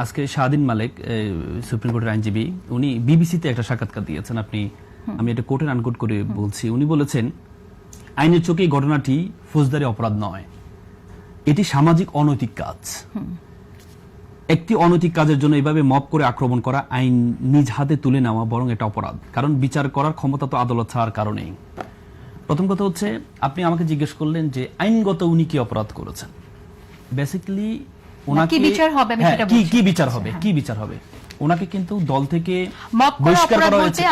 আজকে শাহদিন মালিক সুপ্রিম কোর্টের আইনজীবী উনি বিবিসিতে একটা সাক্ষাৎকার দিয়েছেন। আমি এটা কোর্টের আনকোট করে বলছি। উনি বলেছেন আইনের চোখে এই ঘটনাটি ফৌজদারি অপরাধ নয়, এটি সামাজিক অনৈতিক কাজ। একটি অনৈতিক কাজের জন্য এভাবে মব করে আক্রমণ করা আইন নিজ হাতে তুলে নেওয়া বরং এটা অপরাধ, কারণ বিচার করার ক্ষমতা তো আদালত ছাড়ার কারণেই। প্রথম কথা হচ্ছে, আপনি আমাকে জিজ্ঞেস করলেন যে আইনগত উনি কি অপরাধ করেছেন। বেসিক্যালি ওনাকে কি বিচার হবে ওনাকে কিন্তু দল থেকে বহিষ্কার করা হয়েছে।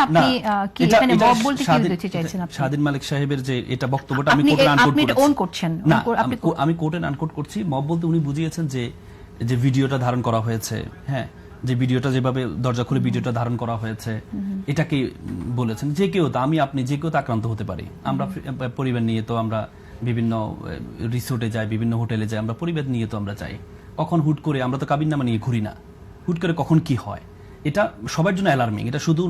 শাহদিন মালিক সাহেবের যে এটা বক্তব্যটা আমি কোর্টে আনকোট করছি। মব বলতে উনি বুঝিয়েছেন যে ভিডিওটা ধারণ করা হয়েছে, হ্যাঁ, যে ভিডিওটা যেভাবে দরজা খুলে ভিডিওটা ধারণ করা হয়েছে, এটাকে বলেছেন যে কেউ তো, আমি আপনি যে কেউ তো আক্রান্ত হতে পারি। আমরা পরিবার নিয়ে তো আমরা বিভিন্ন রিসোর্টে যাই, বিভিন্ন হোটেলে যাই, আমরা পরিবার নিয়ে তো আমরা যাই। কখন হুট করে, আমরা তো কাবিননামা নিয়ে ঘুরি না, হুট করে কখন কি হয়, এটা সবার জন্য অ্যালার্মিং। এটা শুধু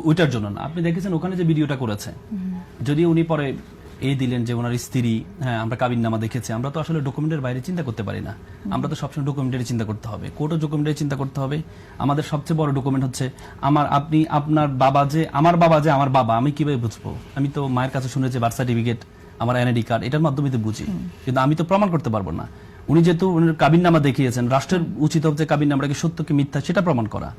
ওইটার জন্য না। আপনি দেখেছেন ওখানে যে ভিডিওটা করেছে, যদি উনি পরে দিলেন যে ওনার স্ত্রী, হ্যাঁ আমরা কাবিননামা দেখেছি, আমরা তো আসলে ডকুমেন্টের বাইরে চিন্তা করতে পারি না। আমরা তো সবসময় ডকুমেন্টারি চিন্তা করতে হবে, কোর্টও ডকুমেন্টারি চিন্তা করতে হবে। আমাদের সবচেয়ে বড় ডকুমেন্ট হচ্ছে আপনার বাবা যে আমার বাবা, আমি কিভাবে বুঝবো? আমি তো মায়ের কাছে শুনেছি বার্থ সার্টিফিকেট, আমার এনআইডি কার্ড, এটার মাধ্যমে তো বুঝি, কিন্তু আমি তো প্রমাণ করতে পারবো না। উনি যেহেতু কাবিননামা দেখিয়েছেন, রাষ্ট্রের উচিত হচ্ছে কাবিননামাটাকে সত্য কি মিথ্যা সেটা প্রমাণ করা।